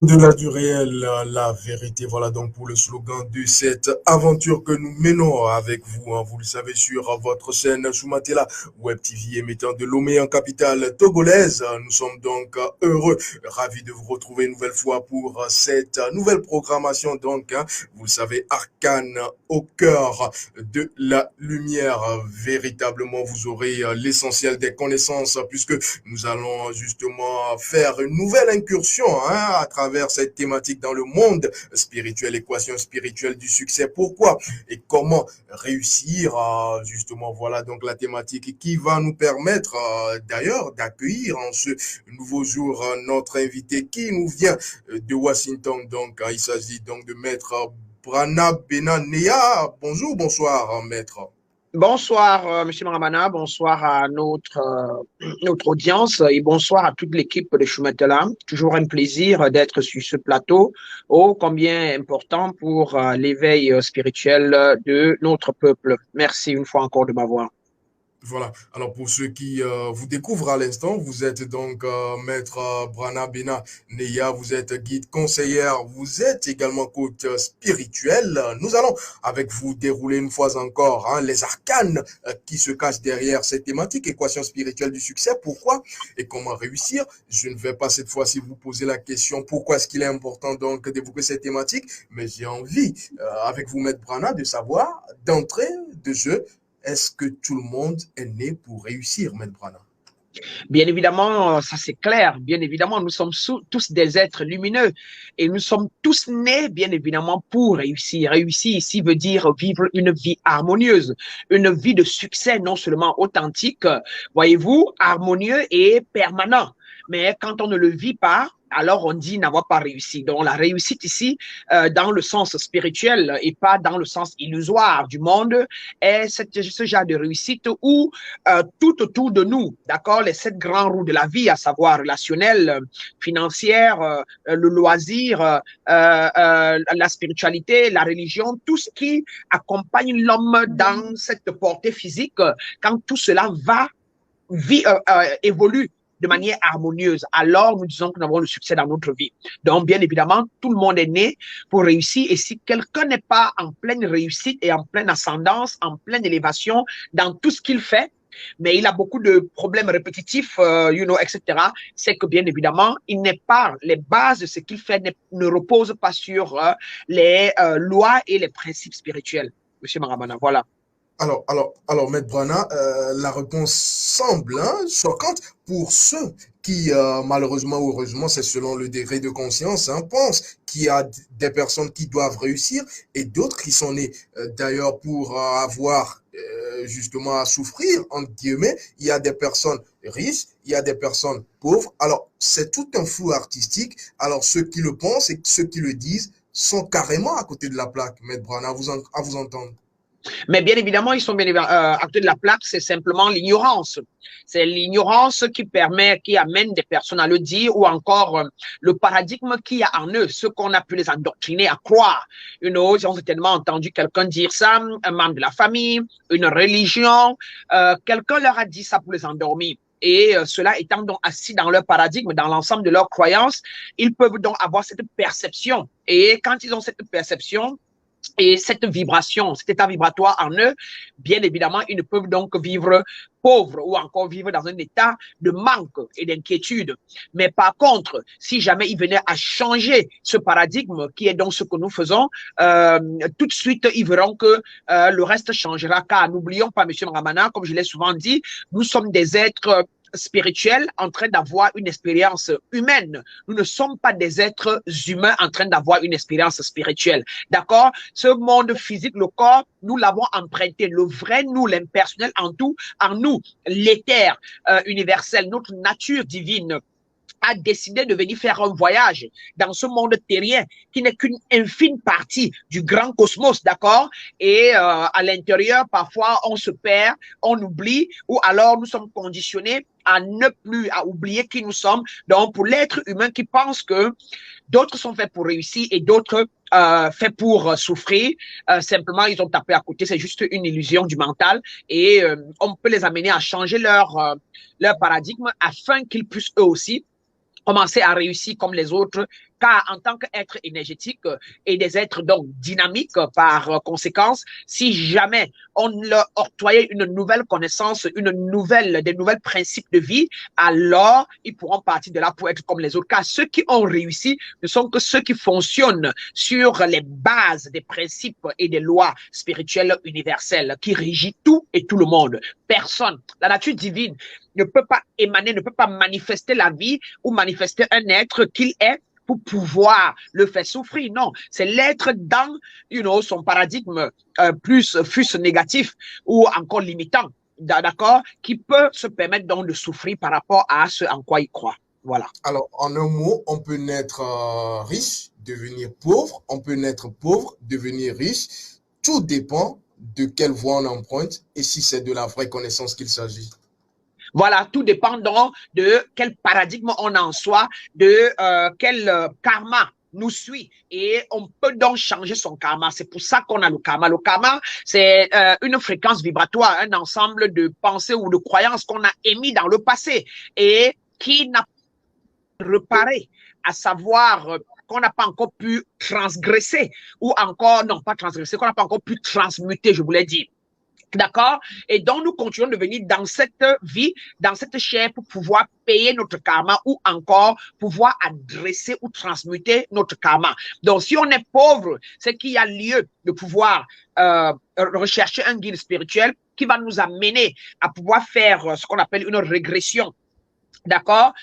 Au-delà du réel, la vérité, voilà donc pour le slogan de cette aventure que nous menons avec vous, hein. Vous le savez sur votre chaîne Soumatela Web TV émettant de Lomé en capitale togolaise. Nous sommes donc heureux, ravis de vous retrouver une nouvelle fois pour cette nouvelle programmation donc, hein. Vous le savez, Arcane au cœur de la lumière. Véritablement, vous aurez l'essentiel des connaissances puisque nous allons justement faire une nouvelle incursion, hein, à travers cette thématique dans le monde spirituel, équation spirituelle du succès. Pourquoi et comment réussir, justement, voilà donc la thématique qui va nous permettre d'ailleurs d'accueillir en ce nouveau jour notre invité qui nous vient de Washington. Donc, il s'agit donc de Maître Brana Benanea. Bonjour, bonsoir, Maître. Bonsoir, Monsieur Maramana, bonsoir à notre audience et bonsoir à toute l'équipe de Choumetela. Toujours un plaisir d'être sur ce plateau, ô combien important pour l'éveil spirituel de notre peuple. Merci une fois encore de m'avoir. Voilà. Alors pour ceux qui vous découvrent à l'instant, vous êtes donc Maître Brana Bena Neya, vous êtes guide conseillère, vous êtes également coach spirituel. Nous allons avec vous dérouler une fois encore, hein, les arcanes qui se cachent derrière cette thématique, équation spirituelle du succès. Pourquoi et comment réussir? Je ne vais pas cette fois-ci vous poser la question pourquoi est-ce qu'il est important donc d'évoquer cette thématique, mais j'ai envie avec vous, Maître Brana, de savoir d'entrée de jeu, est-ce que tout le monde est né pour réussir, Maître Brana? Bien évidemment, ça c'est clair. Bien évidemment, nous sommes tous des êtres lumineux et nous sommes tous nés, bien évidemment, pour réussir. Réussir ici veut dire vivre une vie harmonieuse, une vie de succès non seulement authentique, voyez-vous, harmonieux et permanent. Mais quand on ne le vit pas, alors on dit n'avoir pas réussi. Donc la réussite ici, dans le sens spirituel et pas dans le sens illusoire du monde, est ce genre de réussite où tout autour de nous, d'accord, les sept grands roues de la vie, à savoir relationnelle, financière, le loisir, la spiritualité, la religion, tout ce qui accompagne l'homme dans cette portée physique, quand tout cela évolue de manière harmonieuse, alors nous disons que nous avons le succès dans notre vie. Donc, bien évidemment, tout le monde est né pour réussir. Et si quelqu'un n'est pas en pleine réussite et en pleine ascendance, en pleine élévation dans tout ce qu'il fait, mais il a beaucoup de problèmes répétitifs, etc. C'est que bien évidemment, il n'est pas, les bases de ce qu'il fait ne reposent pas sur les lois et les principes spirituels. Monsieur Marabana, voilà. Alors, Maître Brana, la réponse semble, hein, choquante pour ceux qui, malheureusement ou heureusement, c'est selon le degré de conscience, hein, pensent qu'il y a des personnes qui doivent réussir et d'autres qui sont nées d'ailleurs pour avoir justement à souffrir, entre guillemets. Il y a des personnes riches, il y a des personnes pauvres. Alors, c'est tout un flou artistique. Alors, ceux qui le pensent et ceux qui le disent sont carrément à côté de la plaque, Maître Brana, à vous entendre. Mais bien évidemment, ils sont bien à côté de la plaque, c'est simplement l'ignorance. C'est l'ignorance qui permet, qui amène des personnes à le dire, ou encore le paradigme qu'il y a en eux, ce qu'on a pu les endoctriner à croire. Ils ont certainement entendu quelqu'un dire ça, un membre de la famille, une religion, quelqu'un leur a dit ça pour les endormir. Et cela étant donc assis dans leur paradigme, dans l'ensemble de leurs croyances, ils peuvent donc avoir cette perception. Et quand ils ont cette perception, et cette vibration, cet état vibratoire en eux, bien évidemment, ils ne peuvent donc vivre pauvres ou encore vivre dans un état de manque et d'inquiétude. Mais par contre, si jamais ils venaient à changer ce paradigme qui est donc ce que nous faisons, tout de suite, ils verront que le reste changera. Car n'oublions pas, Monsieur Ramana, comme je l'ai souvent dit, nous sommes des êtres spirituels en train d'avoir une expérience humaine. Nous ne sommes pas des êtres humains en train d'avoir une expérience spirituelle. D'accord? Ce monde physique, le corps, nous l'avons emprunté. Le vrai nous, l'impersonnel en nous, l'éther universel, notre nature divine a décidé de venir faire un voyage dans ce monde terrien qui n'est qu'une infime partie du grand cosmos, d'accord? Et à l'intérieur, parfois, on se perd, on oublie, ou alors nous sommes conditionnés à ne plus, à oublier qui nous sommes. Donc, pour l'être humain qui pense que d'autres sont faits pour réussir et d'autres faits pour souffrir. Simplement, ils ont tapé à côté. C'est juste une illusion du mental. Et on peut les amener à changer leur paradigme afin qu'ils puissent eux aussi commencer à réussir comme les autres car en tant qu'être énergétique et des êtres donc dynamiques par conséquence, si jamais on leur octroyait une nouvelle connaissance, des nouvelles principes de vie, alors ils pourront partir de là pour être comme les autres. Car ceux qui ont réussi ne sont que ceux qui fonctionnent sur les bases des principes et des lois spirituelles universelles qui régissent tout et tout le monde. Personne, la nature divine ne peut pas émaner, ne peut pas manifester la vie ou manifester un être qu'il est pour pouvoir le faire souffrir. Non, c'est l'être dans son paradigme plus fût-ce négatif ou encore limitant, d'accord, qui peut se permettre donc de souffrir par rapport à ce en quoi il croit. Voilà. Alors, en un mot, on peut naître riche, devenir pauvre, on peut naître pauvre, devenir riche. Tout dépend de quelle voie on emprunte et si c'est de la vraie connaissance qu'il s'agit. Voilà, tout dépend donc de quel paradigme on en soit, de quel karma nous suit et on peut donc changer son karma. C'est pour ça qu'on a le karma. Le karma, c'est une fréquence vibratoire, un ensemble de pensées ou de croyances qu'on a émis dans le passé et qui n'a pas réparé, à savoir qu'on n'a pas encore pu transgresser ou encore, non pas transgresser, qu'on n'a pas encore pu transmuter, je voulais dire. D'accord? Et donc, nous continuons de venir dans cette vie, dans cette chair pour pouvoir payer notre karma ou encore pouvoir adresser ou transmuter notre karma. Donc, si on est pauvre, c'est qu'il y a lieu de pouvoir rechercher un guide spirituel qui va nous amener à pouvoir faire ce qu'on appelle une régression. D'accord,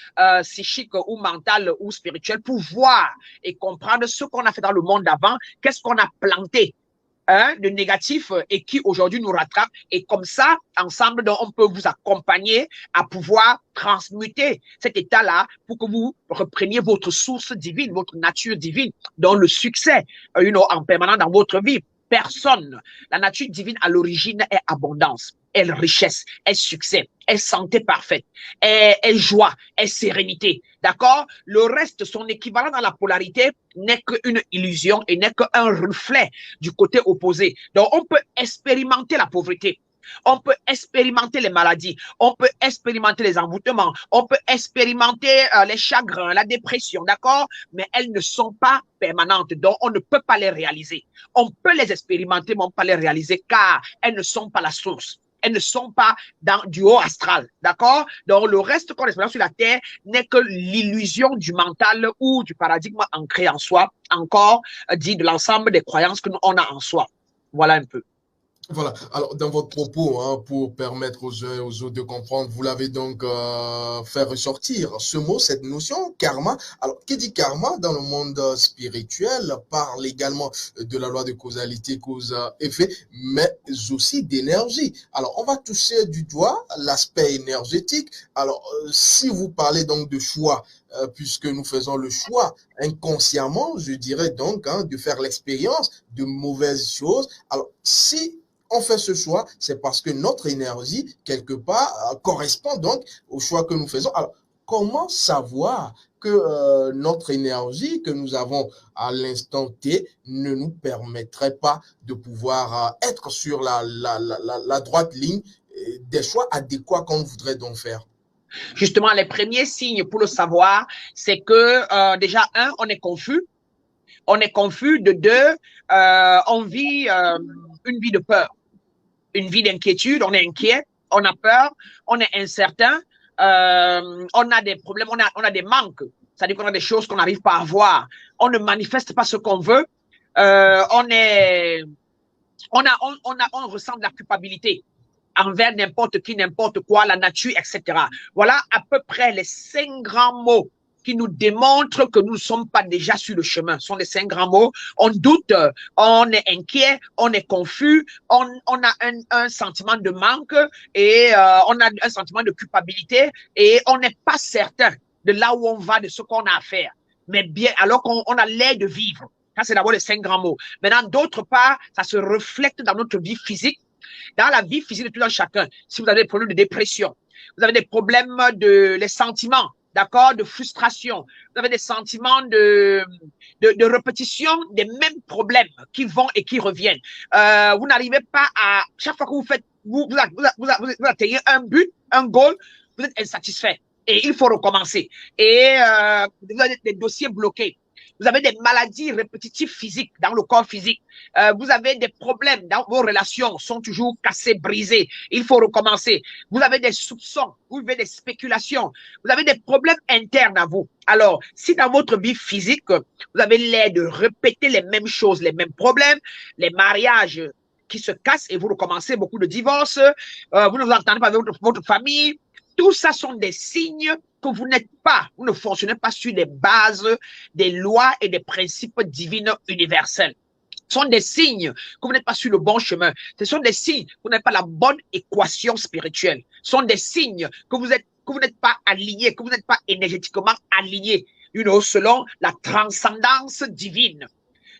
psychique ou mentale ou spirituelle, pour voir et comprendre ce qu'on a fait dans le monde d'avant, qu'est-ce qu'on a planté de négatif et qui aujourd'hui nous rattrape. Et comme ça, ensemble, donc, on peut vous accompagner à pouvoir transmuter cet état-là pour que vous repreniez votre source divine, votre nature divine, dans le succès en permanent dans votre vie. Personne, la nature divine à l'origine est abondance, est richesse, est succès, est santé parfaite, est joie, est sérénité. D'accord? Le reste, son équivalent dans la polarité n'est qu'une illusion et n'est qu'un reflet du côté opposé. Donc, on peut expérimenter la pauvreté. On peut expérimenter les maladies, on peut expérimenter les envoûtements, on peut expérimenter les chagrins, la dépression, d'accord? Mais elles ne sont pas permanentes, donc on ne peut pas les réaliser. On peut les expérimenter, mais on ne peut pas les réaliser car elles ne sont pas la source. Elles ne sont pas dans du haut astral, d'accord? Donc, le reste qu'on expérimente sur la Terre n'est que l'illusion du mental ou du paradigme ancré en soi, encore dit de l'ensemble des croyances que nous on a en soi. Voilà un peu. Voilà. Alors, dans votre propos, hein, pour permettre aux uns et aux autres de comprendre, vous l'avez donc fait ressortir ce mot, cette notion, karma. Alors, qui dit karma dans le monde spirituel parle également de la loi de causalité, cause-effet, mais aussi d'énergie. Alors, on va toucher du doigt l'aspect énergétique. Alors, si vous parlez donc de choix, puisque nous faisons le choix inconsciemment, je dirais donc, hein, de faire l'expérience de mauvaises choses. Alors, si on fait ce choix, c'est parce que notre énergie, quelque part, correspond donc au choix que nous faisons. Alors, comment savoir que notre énergie que nous avons à l'instant T ne nous permettrait pas de pouvoir être sur la droite ligne des choix adéquats qu'on voudrait donc faire? Justement, les premiers signes pour le savoir, c'est que déjà, un, on est confus. On est confus. De deux, on vit une vie de peur, une vie d'inquiétude. On est inquiet, on a peur, on est incertain, on a des problèmes, on a des manques. C'est-à-dire qu'on a des choses qu'on n'arrive pas à voir. On ne manifeste pas ce qu'on veut. On ressent de la culpabilité envers n'importe qui, n'importe quoi, la nature, etc. Voilà à peu près les 5 grands mots qui nous démontrent que nous ne sommes pas déjà sur le chemin. Ce sont les 5 grands mots. On doute, on est inquiet, on est confus, on a un sentiment de manque et on a un sentiment de culpabilité et on n'est pas certain de là où on va, de ce qu'on a à faire. Mais bien, alors qu'on a l'air de vivre. Ça, c'est d'abord les 5 grands mots. Maintenant, d'autre part, ça se reflète dans notre vie physique. Dans la vie physique de tout un chacun, si vous avez des problèmes de dépression, vous avez des problèmes les sentiments, d'accord, de frustration, vous avez des sentiments de répétition des mêmes problèmes qui vont et qui reviennent. Vous n'arrivez pas à, chaque fois que vous faites, vous atteignez un but, un goal, vous êtes insatisfait et il faut recommencer. Et vous avez des dossiers bloqués. Vous avez des maladies répétitives physiques dans le corps physique. Vous avez des problèmes dans vos relations, sont toujours cassées, brisées. Il faut recommencer. Vous avez des soupçons, vous avez des spéculations. Vous avez des problèmes internes à vous. Alors, si dans votre vie physique, vous avez l'air de répéter les mêmes choses, les mêmes problèmes, les mariages qui se cassent et vous recommencez beaucoup de divorces, vous ne vous entendez pas avec votre famille, tout ça sont des signes que vous n'êtes pas, vous ne fonctionnez pas sur les bases des lois et des principes divins universels. Ce sont des signes que vous n'êtes pas sur le bon chemin. Ce sont des signes que vous n'avez pas la bonne équation spirituelle. Ce sont des signes que vous n'êtes pas aligné, que vous n'êtes pas énergétiquement aligné, selon la transcendance divine.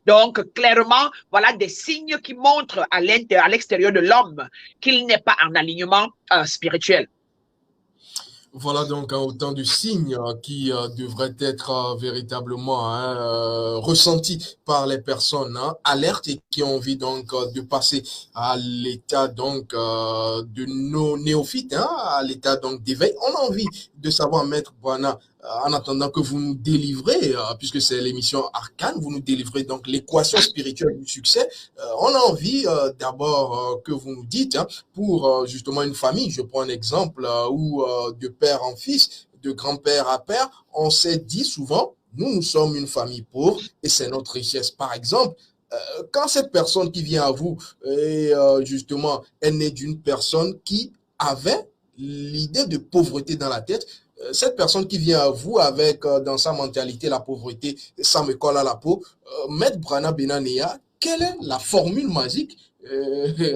Donc, clairement, voilà des signes qui montrent à l'extérieur de l'homme qu'il n'est pas en alignement spirituel. Voilà donc autant de signes qui devraient être véritablement ressentis par les personnes alertes et qui ont envie donc de passer à l'état donc de nos néophytes, à l'état donc d'éveil. On a envie de savoir, Maître Brana, en attendant que vous nous délivrez, puisque c'est l'émission Arcane, vous nous délivrez donc l'équation spirituelle du succès. On a envie d'abord que vous nous dites, pour justement une famille, je prends un exemple où de père en fils, de grand-père à père, on s'est dit souvent, nous sommes une famille pauvre et c'est notre richesse. Par exemple, quand cette personne qui vient à vous, justement, est née d'une personne qui avait l'idée de pauvreté dans la tête, cette personne qui vient à vous avec dans sa mentalité la pauvreté, ça me colle à la peau. Maître Brana Benanea, quelle est la formule magique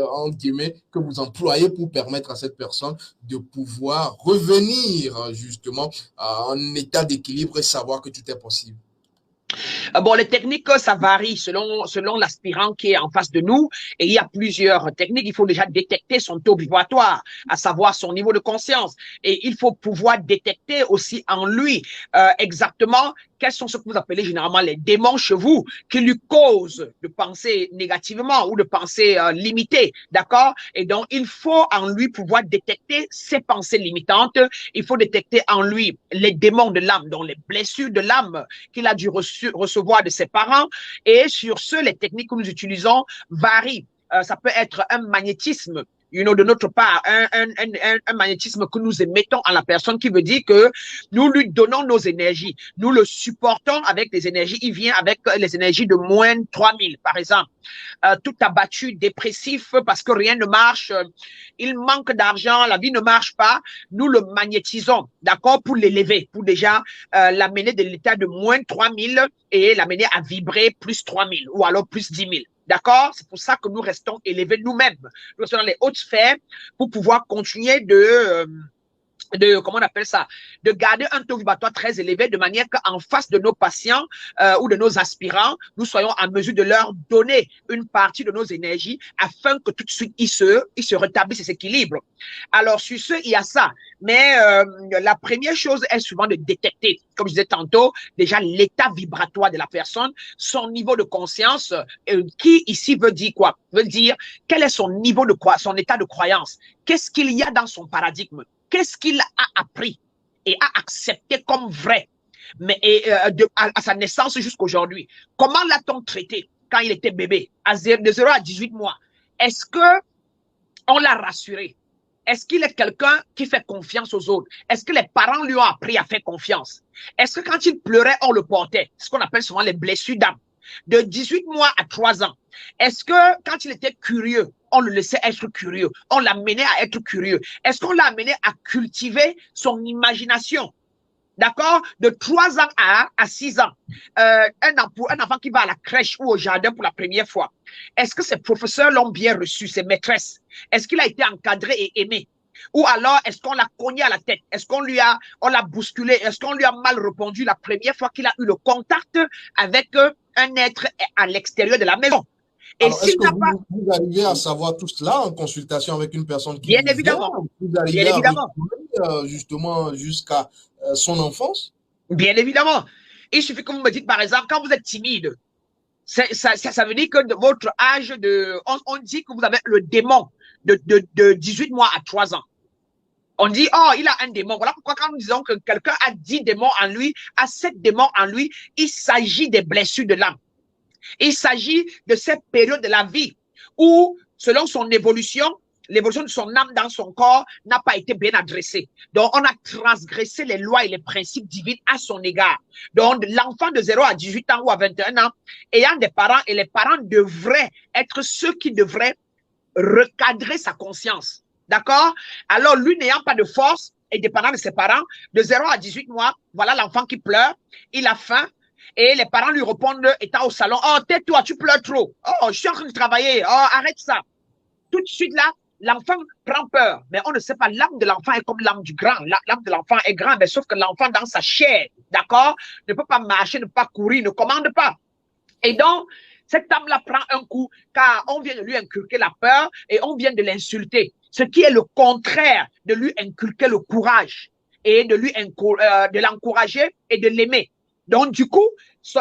en guillemets, que vous employez pour permettre à cette personne de pouvoir revenir justement en état d'équilibre et savoir que tout est possible? Bon, les techniques, ça varie selon l'aspirant qui est en face de nous. Et il y a plusieurs techniques. Il faut déjà détecter son taux vibratoire, à savoir son niveau de conscience. Et il faut pouvoir détecter aussi en lui exactement quels sont ce que vous appelez généralement les démons chez vous qui lui causent de penser négativement ou de penser limitées, d'accord? Et donc, il faut en lui pouvoir détecter ses pensées limitantes. Il faut détecter en lui les démons de l'âme, donc les blessures de l'âme qu'il a dû recevoir de ses parents. Et sur ce, les techniques que nous utilisons varient. Ça peut être un magnétisme de notre part, un magnétisme que nous émettons à la personne qui veut dire que nous lui donnons nos énergies. Nous le supportons avec des énergies. Il vient avec les énergies de moins 3000, par exemple. Tout abattu, dépressif, parce que rien ne marche. Il manque d'argent, la vie ne marche pas. Nous le magnétisons, d'accord, pour l'élever, pour déjà l'amener de l'état de moins 3000 et l'amener à vibrer plus 3000 ou alors plus 10 000. D'accord? C'est pour ça que nous restons élevés nous-mêmes. Nous restons dans les hautes sphères pour pouvoir continuer comment on appelle ça, de garder un taux vibratoire très élevé de manière qu'en face de nos patients ou de nos aspirants, nous soyons en mesure de leur donner une partie de nos énergies afin que tout de suite ils se rétablissent et s'équilibrent. Alors sur ce, il y a ça. Mais la première chose est souvent de détecter, comme je disais tantôt, déjà l'état vibratoire de la personne, son niveau de conscience, qui ici veut dire quoi? Veut dire quel est son niveau de son état de croyance? Qu'est-ce qu'il y a dans son paradigme? Qu'est-ce qu'il a appris et a accepté comme vrai, mais à sa naissance jusqu'à aujourd'hui? Comment l'a-t-on traité quand il était bébé, de 0 à 18 mois? Est-ce qu'on l'a rassuré? Est-ce qu'il est quelqu'un qui fait confiance aux autres? Est-ce que les parents lui ont appris à faire confiance? Est-ce que quand il pleurait, on le portait? Ce qu'on appelle souvent les blessures d'âme. De 18 mois à 3 ans, est-ce que quand il était curieux, on le laissait être curieux? On l'amenait à être curieux? Est-ce qu'on l'a amené à cultiver son imagination? D'accord? De 3 ans à 6 ans. Un enfant qui va à la crèche ou au jardin pour la première fois. Est-ce que ses professeurs l'ont bien reçu, ses maîtresses? Est-ce qu'il a été encadré et aimé? Ou alors, est-ce qu'on l'a cogné à la tête? Est-ce qu'on l'a bousculé? Est-ce qu'on lui a mal répondu la première fois qu'il a eu le contact avec un être à l'extérieur de la maison? Et alors, est-ce que vous arrivez à savoir tout cela en consultation avec une personne qui bien évidemment, vous arrivez bien évidemment, à justement jusqu'à son enfance? Bien évidemment. Il suffit que vous me dites, par exemple, quand vous êtes timide, ça veut dire que de votre âge on dit que vous avez le démon de 18 mois à 3 ans. On dit, oh, il a un démon. Voilà pourquoi quand nous disons que quelqu'un a 10 démons en lui, a 7 démons en lui, il s'agit des blessures de l'âme. Il s'agit de cette période de la vie où, selon son évolution, l'évolution de son âme dans son corps n'a pas été bien adressée. Donc, on a transgressé les lois et les principes divins à son égard. Donc, l'enfant de 0 à 18 ans ou à 21 ans, ayant des parents, et les parents devraient être ceux qui devraient recadrer sa conscience. D'accord? Alors, lui n'ayant pas de force et dépendant de ses parents, de 0 à 18 mois, voilà l'enfant qui pleure, il a faim, et les parents lui répondent, étant au salon, oh, tais-toi, tu pleures trop. Oh, je suis en train de travailler. Oh, arrête ça. Tout de suite là, l'enfant prend peur. Mais on ne sait pas, l'âme de l'enfant est comme l'âme du grand. L'âme de l'enfant est grande, mais sauf que l'enfant dans sa chair, d'accord, ne peut pas marcher, ne peut pas courir, ne commande pas. Et donc, cette âme-là prend un coup, car on vient de lui inculquer la peur et on vient de l'insulter. Ce qui est le contraire de lui inculquer le courage et de l'encourager et de l'aimer. Donc, du coup,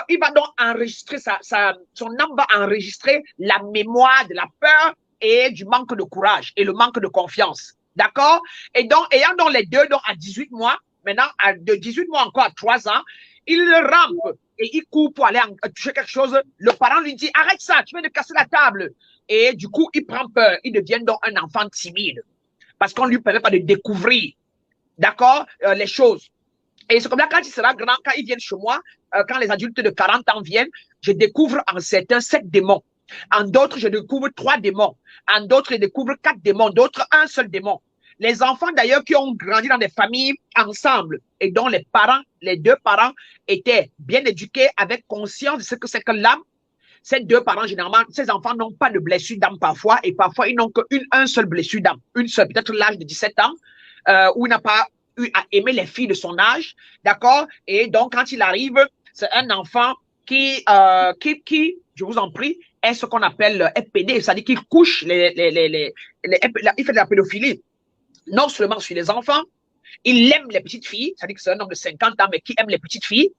il va donc enregistrer son âme va enregistrer la mémoire de la peur et du manque de courage et le manque de confiance. D'accord? Et donc, ayant donc les deux, donc à 18 mois, maintenant, de 18 mois encore à 3 ans, il rampe et il court pour aller toucher quelque chose. Le parent lui dit, arrête ça, tu viens de casser la table. Et du coup, il prend peur. Il devient donc un enfant timide parce qu'on ne lui permet pas de découvrir, d'accord, les choses. Et c'est comme ça, quand il sera grand, quand il vient chez moi, quand les adultes de 40 ans viennent, je découvre en certains 7 démons. En d'autres, je découvre 3 démons. En d'autres, je découvre 4 démons. D'autres, un seul démon. Les enfants, d'ailleurs, qui ont grandi dans des familles ensemble et dont les parents, les 2 parents, étaient bien éduqués avec conscience de ce que c'est que l'âme, ces 2 parents, généralement, ces enfants n'ont pas de blessure d'âme parfois et parfois, ils n'ont qu'un seul blessure d'âme. Une seule, peut-être l'âge de 17 ans, où il n'a pas eu à aimer les filles de son âge, d'accord? Et donc, quand il arrive, c'est un enfant qui, je vous en prie, est ce qu'on appelle FPD, c'est-à-dire qu'il couche il fait de la pédophilie, non seulement sur les enfants, il aime les petites filles, c'est-à-dire que c'est un homme de 50 ans, mais qui aime les petites filles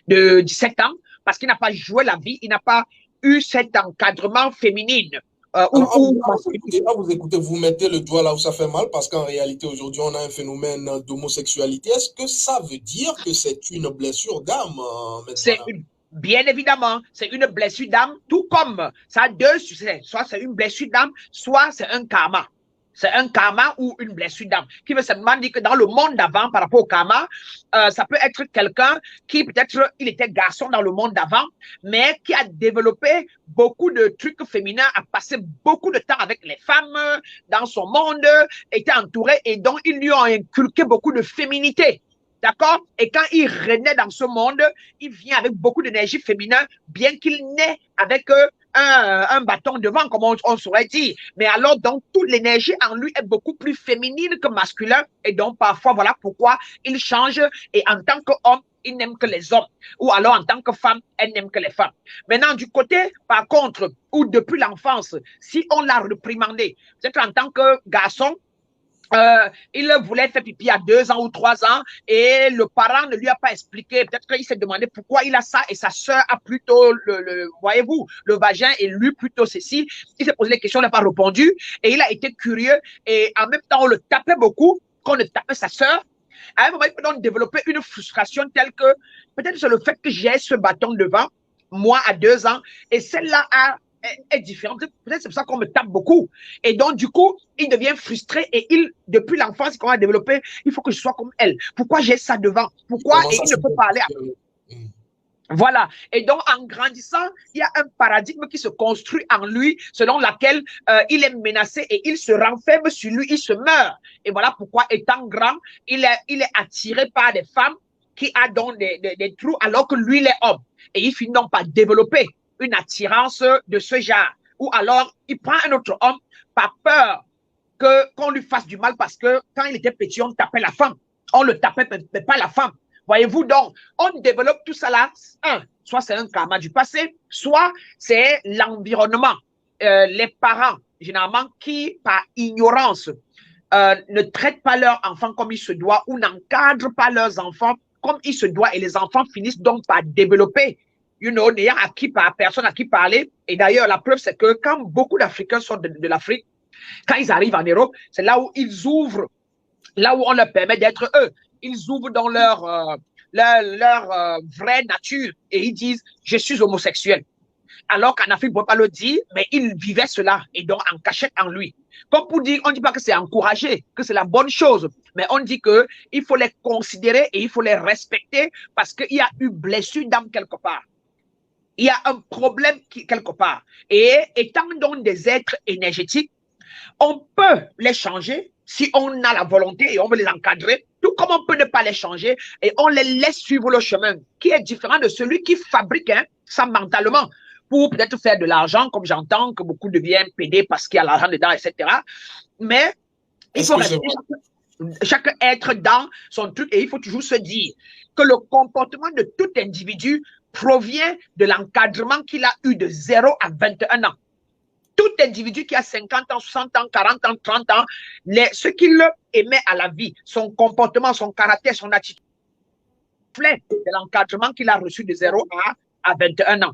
de 17 ans, parce qu'il n'a pas joué la vie, il n'a pas eu cet encadrement féminin. Alors, à vous écouter, vous mettez le doigt là où ça fait mal, parce qu'en réalité, aujourd'hui, on a un phénomène d'homosexualité. Est-ce que ça veut dire que c'est une blessure d'âme, bien évidemment, c'est une blessure d'âme, tout comme ça a 2 succès. Soit c'est une blessure d'âme, soit c'est un karma. C'est un karma ou une blessure d'âme. Qui veut simplement dire que dans le monde d'avant, par rapport au karma, ça peut être quelqu'un qui peut-être il était garçon dans le monde d'avant, mais qui a développé beaucoup de trucs féminins, a passé beaucoup de temps avec les femmes dans son monde, était entouré et donc ils lui ont inculqué beaucoup de féminité. D'accord? Et quand il renaît dans ce monde, il vient avec beaucoup d'énergie féminin, bien qu'il naît avec un bâton devant, comme on saurait dire. Mais alors, donc, toute l'énergie en lui est beaucoup plus féminine que masculin. Et donc, parfois, voilà pourquoi il change. Et en tant qu'homme, il n'aime que les hommes. Ou alors, en tant que femme, elle n'aime que les femmes. Maintenant, du côté, par contre, où depuis l'enfance, si on l'a reprimandé, peut-être en tant que garçon, il voulait faire pipi à 2 ans ou 3 ans et le parent ne lui a pas expliqué. Peut-être qu'il s'est demandé pourquoi il a ça et sa sœur a plutôt voyez-vous, le vagin et lui plutôt ceci. Il s'est posé les questions, il n'a pas répondu et il a été curieux et en même temps on le tapait beaucoup, qu'on le tapait sa sœur. À un moment, il peut donc développer une frustration telle que peut-être c'est le fait que j'ai ce bâton devant, moi à 2 ans, et celle-là est différente. Peut-être c'est pour ça qu'on me tape beaucoup. Et donc, du coup, il devient frustré et depuis l'enfance, il commence à développer, il faut que je sois comme elle. Pourquoi j'ai ça devant? Pourquoi? Et il ne peut pas aller à... Voilà. Et donc, en grandissant, il y a un paradigme qui se construit en lui, selon laquelle il est menacé et il se renferme sur lui, il se meurt. Et voilà pourquoi, étant grand, il est attiré par des femmes qui ont donc des trous, alors que lui, il est homme. Et il finit donc par développer une attirance de ce genre. Ou alors, il prend un autre homme par peur qu'on lui fasse du mal parce que quand il était petit, on tapait la femme. On le tapait, mais pas la femme. Voyez-vous, donc, on développe tout ça là. Soit c'est un karma du passé, soit c'est l'environnement. Les parents, généralement, qui, par ignorance, ne traitent pas leurs enfants comme il se doit ou n'encadrent pas leurs enfants comme il se doit. Et les enfants finissent donc par développer n'ayant personne à qui parler. Et d'ailleurs, la preuve, c'est que quand beaucoup d'Africains sortent de l'Afrique, quand ils arrivent en Europe, c'est là où ils ouvrent là où on leur permet d'être eux. Ils ouvrent dans leur vraie nature et ils disent « je suis homosexuel ». Alors qu'en Afrique, on ne peut pas le dire, mais il vivait cela et donc en cachette en lui. Comme pour dire, on ne dit pas que c'est encouragé, que c'est la bonne chose, mais on dit qu'il faut les considérer et il faut les respecter parce qu'il y a eu blessure d'âme quelque part. Il y a un problème quelque part. Et étant donc des êtres énergétiques, on peut les changer si on a la volonté et on veut les encadrer, tout comme on peut ne pas les changer et on les laisse suivre le chemin qui est différent de celui qui fabrique ça mentalement pour peut-être faire de l'argent, comme j'entends que beaucoup deviennent PD parce qu'il y a l'argent dedans, etc. Mais il faut rester chaque être dans son truc et il faut toujours se dire que le comportement de tout individu provient de l'encadrement qu'il a eu de 0 à 21 ans. Tout individu qui a 50 ans, 60 ans, 40 ans, 30 ans, ce qu'il émet à la vie, son comportement, son caractère, son attitude, de l'encadrement qu'il a reçu de 0 à 21 ans.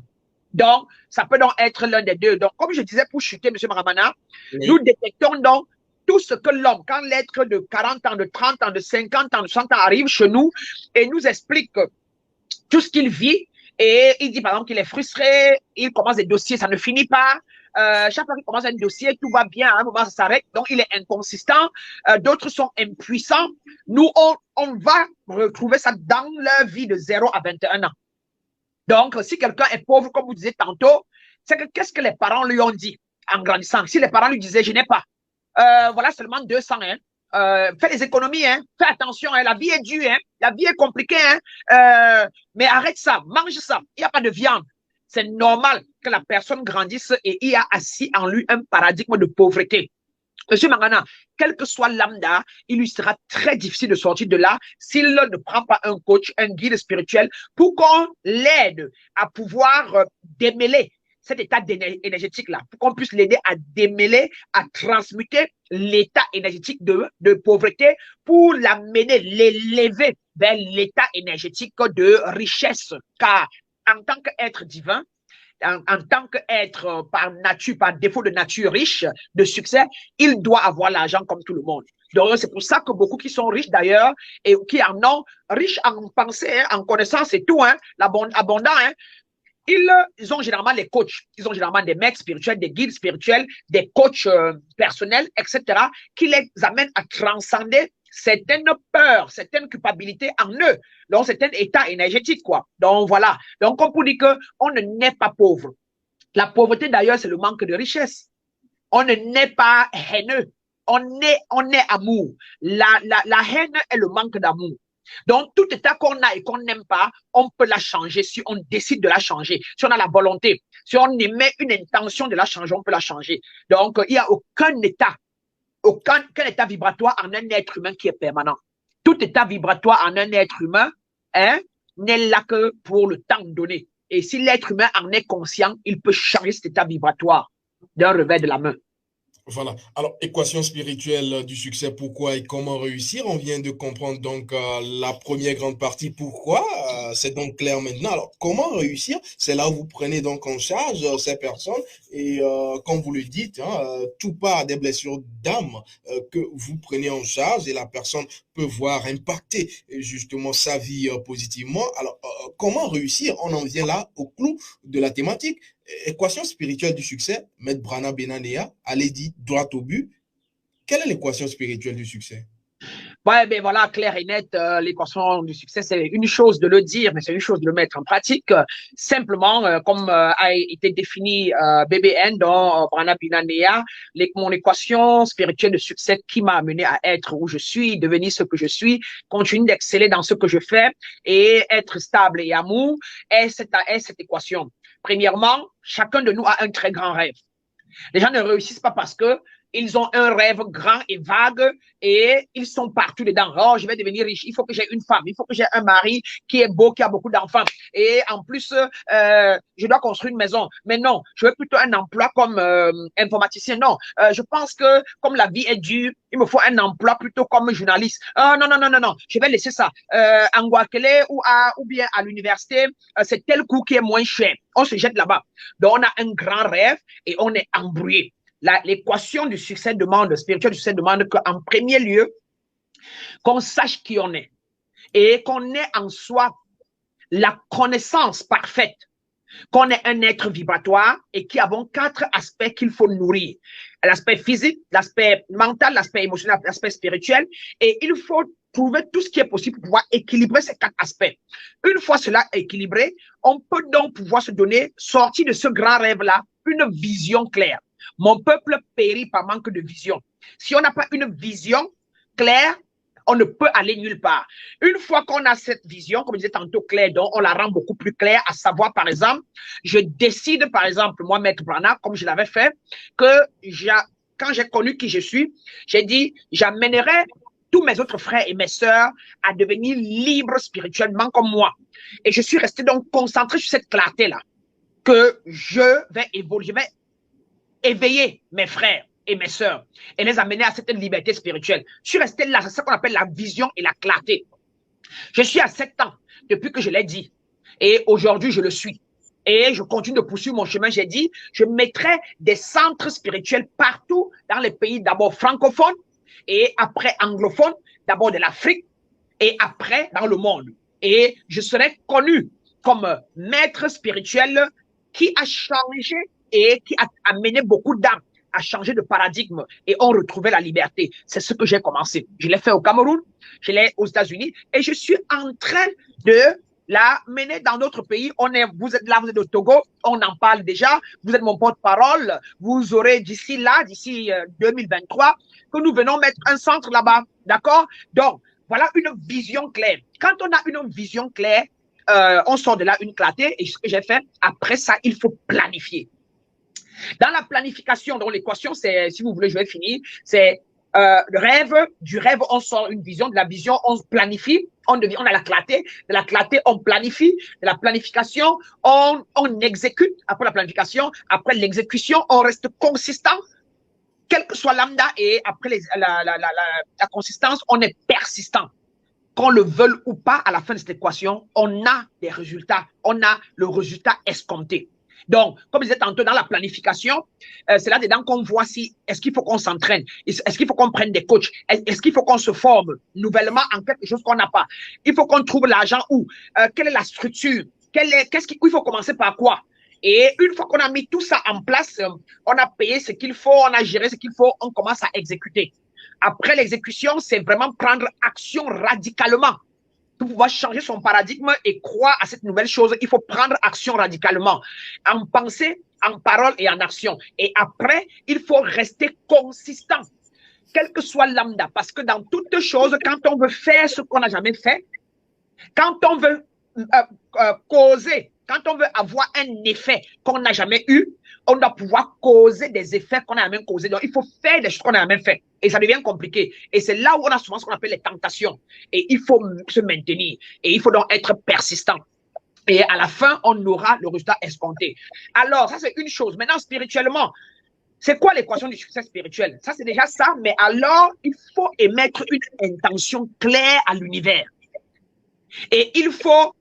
Donc, ça peut donc être l'un des deux. Donc, comme je disais pour chuter, M. Maramana, oui, nous détectons donc tout ce que l'homme, quand l'être de 40 ans, de 30 ans, de 50 ans, de 100 ans arrive chez nous et nous explique tout ce qu'il vit et il dit par exemple qu'il est frustré, il commence des dossiers, ça ne finit pas. Chaque fois qu'il commence un dossier, tout va bien, à un moment ça s'arrête, donc il est inconsistant, d'autres sont impuissants. Nous, on va retrouver ça dans leur vie de 0 à 21 ans. Donc, si quelqu'un est pauvre, comme vous disiez tantôt, c'est que qu'est-ce que les parents lui ont dit en grandissant? Si les parents lui disaient, je n'ai pas, voilà seulement 200, fais les économies, fais attention, la vie est dure, la vie est compliquée, mais arrête ça, mange ça, il n'y a pas de viande. C'est normal que la personne grandisse et il y a assis en lui un paradigme de pauvreté. Monsieur Mangana, quel que soit lambda, il lui sera très difficile de sortir de là s'il ne prend pas un coach, un guide spirituel pour qu'on l'aide à pouvoir démêler cet état énergétique-là, pour qu'on puisse l'aider à démêler, à transmuter l'état énergétique de pauvreté pour l'amener, l'élever vers l'état énergétique de richesse. Car en tant qu'être divin, en tant qu'être par nature, par défaut de nature riche, de succès, il doit avoir l'argent comme tout le monde. Donc, c'est pour ça que beaucoup qui sont riches d'ailleurs et qui en ont, riches en pensée, en connaissance et tout, abondants, ils ont généralement les coachs, ils ont généralement des mecs spirituels, des guides spirituels, des coachs personnels, etc., qui les amènent à transcender certaines peurs, certaines culpabilités en eux. Donc, c'est un état énergétique, quoi. Donc, voilà. Donc, on peut dire qu'on ne naît pas pauvre. La pauvreté, d'ailleurs, c'est le manque de richesse. On ne naît pas haineux. On est amour. La haine est le manque d'amour. Donc, tout état qu'on a et qu'on n'aime pas, on peut la changer si on décide de la changer, si on a la volonté. Si on émet une intention de la changer, on peut la changer. Donc, il n'y a aucun état vibratoire en un être humain qui est permanent. Tout état vibratoire en un être humain n'est là que pour le temps donné. Et si l'être humain en est conscient, il peut changer cet état vibratoire d'un revers de la main. Voilà. Alors, équation spirituelle du succès, pourquoi et comment réussir? On vient de comprendre donc la première grande partie, pourquoi. C'est donc clair maintenant. Alors, comment réussir? C'est là où vous prenez donc en charge ces personnes et comme vous le dites, tout part des blessures d'âme que vous prenez en charge et la personne peut voir impacter justement sa vie positivement. Alors, comment réussir? On en vient là au clou de la thématique. Équation spirituelle du succès, Maître Brana Benanea, allez dit droit au but. Quelle est l'équation spirituelle du succès? Ouais, ben voilà, clair et net, l'équation du succès, c'est une chose de le dire, mais c'est une chose de le mettre en pratique. Simplement, comme a été défini BBN dans Brana Benanea, mon équation spirituelle de succès qui m'a amené à être où je suis, devenir ce que je suis, continuer d'exceller dans ce que je fais et être stable et amour, est cette équation. Premièrement, chacun de nous a un très grand rêve. Les gens ne réussissent pas parce que ils ont un rêve grand et vague et ils sont partout dedans. Oh, je vais devenir riche. Il faut que j'ai une femme. Il faut que j'ai un mari qui est beau, qui a beaucoup d'enfants. Et en plus, je dois construire une maison. Mais non, je veux plutôt un emploi comme informaticien. Non, je pense que comme la vie est dure, il me faut un emploi plutôt comme journaliste. Non, non, non, non, non. Je vais laisser ça. En Guakelé ou bien à l'université, c'est tel cours qui est moins cher. On se jette là-bas. Donc, on a un grand rêve et on est embrouillé. L'équation du succès demande, spirituel du succès demande qu'en premier lieu, qu'on sache qui on est et qu'on ait en soi la connaissance parfaite, qu'on est un être vibratoire et qui avons 4 aspects qu'il faut nourrir. L'aspect physique, l'aspect mental, l'aspect émotionnel, l'aspect spirituel. Et il faut trouver tout ce qui est possible pour pouvoir équilibrer ces 4 aspects. Une fois cela équilibré, on peut donc pouvoir se donner, sortir de ce grand rêve-là, une vision claire. Mon peuple périt par manque de vision. Si on n'a pas une vision claire, on ne peut aller nulle part. Une fois qu'on a cette vision, comme je disais tantôt, claire, donc on la rend beaucoup plus claire, à savoir, par exemple, je décide, par exemple, moi, Maître Branagh, comme je l'avais fait, que quand j'ai connu qui je suis, j'ai dit, j'amènerai tous mes autres frères et mes sœurs à devenir libres spirituellement comme moi. Et je suis resté donc concentré sur cette clarté-là, que je vais évoluer, je vais éveiller mes frères et mes sœurs et les amener à cette liberté spirituelle. Je suis resté là, c'est ce qu'on appelle la vision et la clarté. Je suis à 7 ans depuis que je l'ai dit et aujourd'hui je le suis. Et je continue de poursuivre mon chemin. J'ai dit, je mettrai des centres spirituels partout dans les pays d'abord francophones et après anglophones, d'abord de l'Afrique et après dans le monde. Et je serai connu comme maître spirituel qui a changé et qui a amené beaucoup d'âmes à changer de paradigme et ont retrouvé la liberté. C'est ce que j'ai commencé. Je l'ai fait au Cameroun, je l'ai aux États-Unis et je suis en train de la mener dans d'autres pays. Vous êtes là, vous êtes au Togo, on en parle déjà. Vous êtes mon porte-parole. Vous aurez d'ici 2023, que nous venons mettre un centre là-bas. D'accord? Donc, voilà une vision claire. Quand on a une vision claire, on sort de là une clarté et ce que j'ai fait, après ça, il faut planifier. Dans la planification, dans l'équation, c'est, si vous voulez, je vais finir, c'est le rêve, du rêve, on sort une vision, de la vision, on planifie, on a la clarté, de la clarté, on planifie, de la planification, on exécute, après la planification, après l'exécution, on reste consistant, quel que soit lambda, et après la consistance, on est persistant. Qu'on le veuille ou pas, à la fin de cette équation, on a des résultats, on a le résultat escompté. Donc, comme je disais tantôt, dans la planification, c'est là-dedans qu'on voit si est-ce qu'il faut qu'on s'entraîne, est-ce qu'il faut qu'on prenne des coachs, est-ce qu'il faut qu'on se forme nouvellement en quelque chose qu'on n'a pas. Il faut qu'on trouve l'argent où, quelle est la structure, où il faut commencer par quoi. Et une fois qu'on a mis tout ça en place, on a payé ce qu'il faut, on a géré ce qu'il faut, on commence à exécuter. Après l'exécution, c'est vraiment prendre action radicalement. Pour pouvoir changer son paradigme et croire à cette nouvelle chose, il faut prendre action radicalement, en pensée, en parole et en action. Et après, il faut rester consistant, quel que soit lambda, parce que dans toute chose, quand on veut faire ce qu'on n'a jamais fait, quand on veut causer, quand on veut avoir un effet qu'on n'a jamais eu, on doit pouvoir causer des effets qu'on n'a jamais causés. Donc, il faut faire des choses qu'on n'a jamais fait. Et ça devient compliqué. Et c'est là où on a souvent ce qu'on appelle les tentations. Et il faut se maintenir. Et il faut donc être persistant. Et à la fin, on aura le résultat escompté. Alors, ça, c'est une chose. Maintenant, spirituellement, c'est quoi l'équation du succès spirituel? Ça, c'est déjà ça. Mais alors, il faut émettre une intention claire à l'univers. Et il faut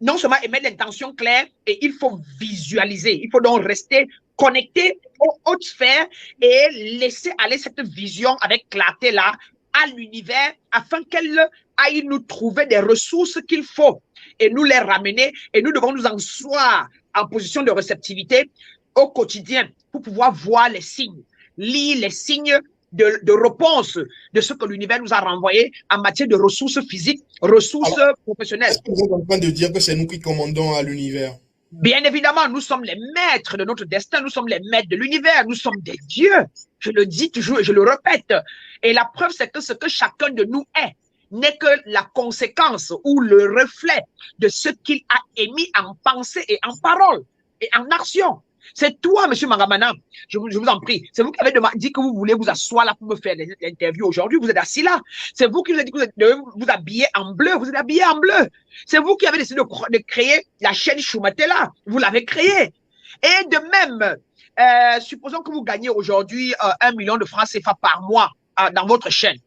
non seulement émettre l'intention claire, et il faut visualiser. Il faut donc rester connecté aux hautes sphères et laisser aller cette vision avec clarté là à l'univers afin qu'elle aille nous trouver des ressources qu'il faut et nous les ramener. Et nous devons nous asseoir en position de réceptivité au quotidien pour pouvoir voir les signes, lire les signes de réponse de ce que l'univers nous a renvoyé en matière de ressources physiques, ressources professionnelles. Est-ce que vous êtes en train de dire que c'est nous qui commandons à l'univers? Bien évidemment, nous sommes les maîtres de notre destin, nous sommes les maîtres de l'univers, nous sommes des dieux. Je le dis toujours et je le répète. Et la preuve, c'est que ce que chacun de nous est n'est que la conséquence ou le reflet de ce qu'il a émis en pensée et en parole et en action. C'est toi, M. Mangamana, je vous en prie. C'est vous qui avez dit que vous voulez vous asseoir là pour me faire des interviews aujourd'hui. Vous êtes assis là. C'est vous qui vous avez dit que vous devez vous habiller en bleu. Vous êtes habillé en bleu. C'est vous qui avez décidé de créer la chaîne Choumatela. Vous l'avez créée. Et de même, supposons que vous gagnez aujourd'hui 1 million de francs CFA par mois dans votre chaîne.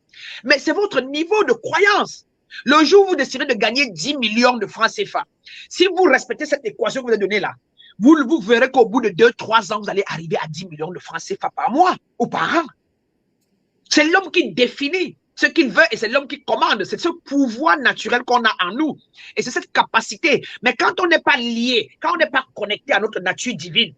Mais c'est votre niveau de croyance. Le jour où vous décidez de gagner 10 millions de francs CFA, si vous respectez cette équation que vous avez donnée là, vous verrez qu'au bout de 2-3 ans, vous allez arriver à 10 millions de francs CFA par mois ou par an. C'est l'homme qui définit ce qu'il veut et c'est l'homme qui commande. C'est ce pouvoir naturel qu'on a en nous. Et c'est cette capacité. Mais quand on n'est pas lié, quand on n'est pas connecté à notre nature divine,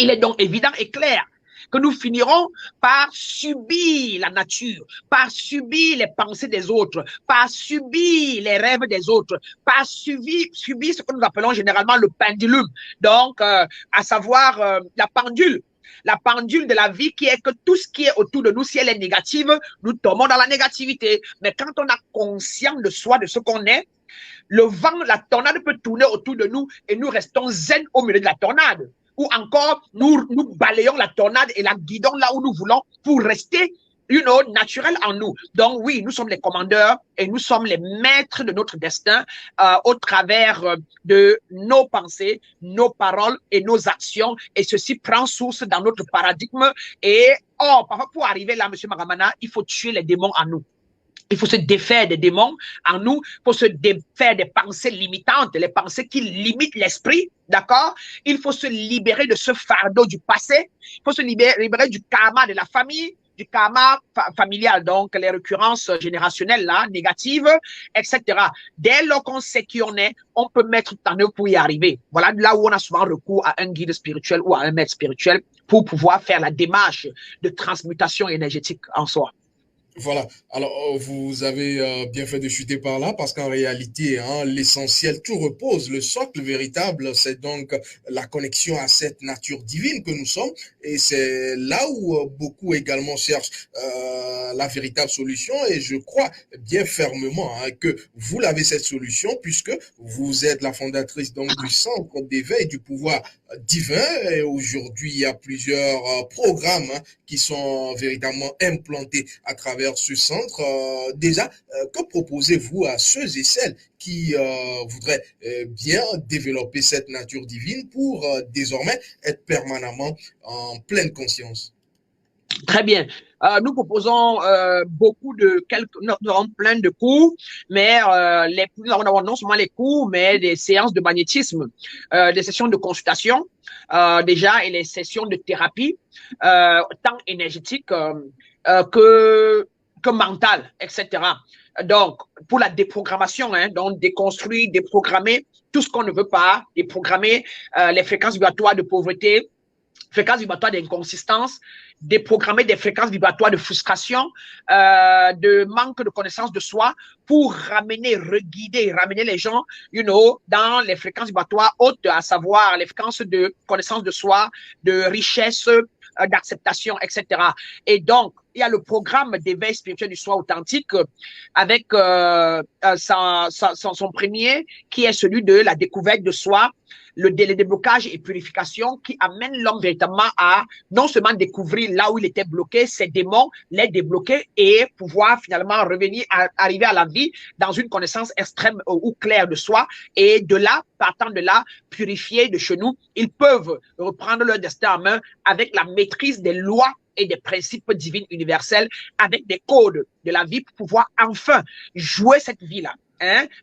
il est donc évident et clair que nous finirons par subir la nature, par subir les pensées des autres, par subir les rêves des autres, par subir ce que nous appelons généralement le pendulum. Donc, à savoir la pendule. La pendule de la vie qui est que tout ce qui est autour de nous, si elle est négative, nous tombons dans la négativité. Mais quand on a conscience de soi, de ce qu'on est, le vent, la tornade peut tourner autour de nous et nous restons zen au milieu de la tornade. Ou encore, nous balayons la tornade et la guidons là où nous voulons pour rester naturel en nous. Donc oui, nous sommes les commandeurs et nous sommes les maîtres de notre destin au travers de nos pensées, nos paroles et nos actions. Et ceci prend source dans notre paradigme. Et parfois pour arriver là, Monsieur Maramana, il faut tuer les démons en nous. Il faut se défaire des démons en nous, il faut se défaire des pensées limitantes, les pensées qui limitent l'esprit, d'accord? Il faut se libérer de ce fardeau du passé, il faut se libérer du karma de la famille, du karma familial, donc les récurrences générationnelles là, négatives, etc. Dès lors qu'on sait qui on est, on peut mettre en œuvre pour y arriver. Voilà là où on a souvent recours à un guide spirituel ou à un maître spirituel pour pouvoir faire la démarche de transmutation énergétique en soi. Voilà. Alors, vous avez bien fait de chuter par là parce qu'en réalité, l'essentiel, tout repose. Le socle véritable, c'est donc la connexion à cette nature divine que nous sommes. Et c'est là où beaucoup également cherchent la véritable solution. Et je crois bien fermement que vous l'avez cette solution puisque vous êtes la fondatrice donc du Centre d'éveil du pouvoir divin. Et aujourd'hui, il y a plusieurs programmes qui sont véritablement implantés à travers ce centre. Déjà, que proposez-vous à ceux et celles qui voudraient bien développer cette nature divine pour désormais être permanemment en pleine conscience? Très bien. Nous proposons nous avons plein de cours, mais nous avons non seulement les cours, mais des séances de magnétisme, des sessions de consultation, déjà, et les sessions de thérapie, tant énergétique que mentale, etc. Donc, pour la déprogrammation, donc déconstruire, déprogrammer tout ce qu'on ne veut pas, déprogrammer les fréquences vibratoires de pauvreté, fréquences vibratoires d'inconsistance, déprogrammer des fréquences vibratoires de frustration, de manque de connaissance de soi pour ramener les gens, dans les fréquences vibratoires hautes, à savoir les fréquences de connaissance de soi, de richesse, d'acceptation, etc. Et donc, il y a le programme d'éveil spirituel du soi authentique avec son premier qui est celui de la découverte de soi, le déblocage et purification qui amène l'homme véritablement à non seulement découvrir là où il était bloqué, ses démons, les débloquer et pouvoir finalement arriver à la vie dans une connaissance extrême ou claire de soi. Et de là, partant de là, purifiés de chez nous, ils peuvent reprendre leur destin en main avec la maîtrise des lois et des principes divins universels, avec des codes de la vie pour pouvoir enfin jouer cette vie-là.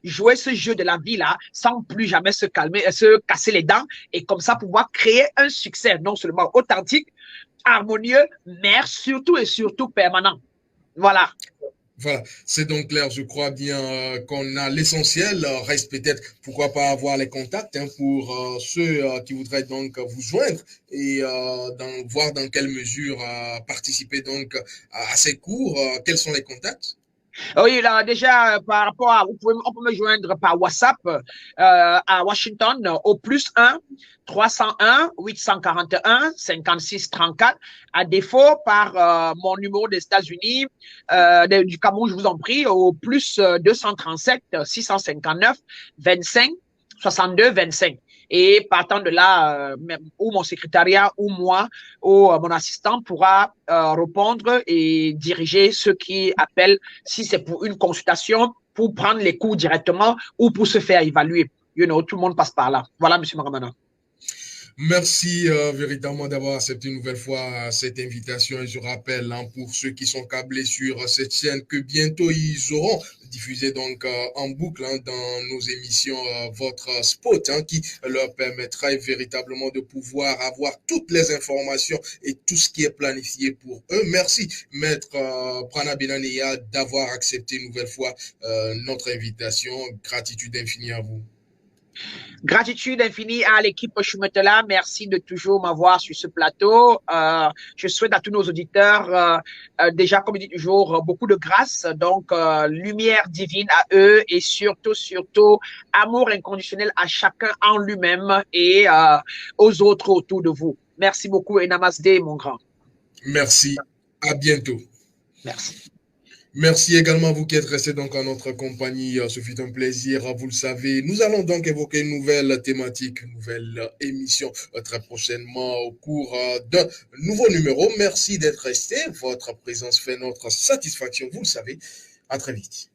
Jouer ce jeu de la vie là sans plus jamais se casser les dents et comme ça pouvoir créer un succès non seulement authentique, harmonieux, mais surtout et surtout permanent. Voilà. Voilà, c'est donc clair, je crois bien qu'on a l'essentiel. Reste peut-être, pourquoi pas avoir les contacts pour ceux qui voudraient donc vous joindre et voir dans quelle mesure participer donc à ces cours. Quels sont les contacts? Oui, là, déjà, par rapport à, on peut me joindre par WhatsApp à Washington au +1 301 841 56 34. À défaut, par mon numéro des États-Unis, du Cameroun, je vous en prie, au +237 659 25 62 25. Et partant de là, ou mon secrétariat, ou moi, ou mon assistant pourra répondre et diriger ceux qui appellent, si c'est pour une consultation, pour prendre les cours directement ou pour se faire évaluer. Tout le monde passe par là. Voilà, Monsieur Maramana. Merci véritablement d'avoir accepté une nouvelle fois cette invitation. Et je rappelle pour ceux qui sont câblés sur cette chaîne que bientôt ils auront diffusé donc en boucle dans nos émissions votre spot qui leur permettra véritablement de pouvoir avoir toutes les informations et tout ce qui est planifié pour eux. Merci Maître Prana Benaneya d'avoir accepté une nouvelle fois notre invitation. Gratitude infinie à vous. Gratitude infinie à l'équipe Chumetela. Merci de toujours m'avoir sur ce plateau. Je souhaite à tous nos auditeurs, déjà, comme je dis toujours, beaucoup de grâce. Donc, lumière divine à eux et surtout, surtout, amour inconditionnel à chacun en lui-même et aux autres autour de vous. Merci beaucoup et namaste, mon grand. Merci. À bientôt. Merci. Merci également à vous qui êtes restés donc en notre compagnie. Ce fut un plaisir, vous le savez. Nous allons donc évoquer une nouvelle thématique, une nouvelle émission très prochainement au cours d'un nouveau numéro. Merci d'être resté. Votre présence fait notre satisfaction, vous le savez. À très vite.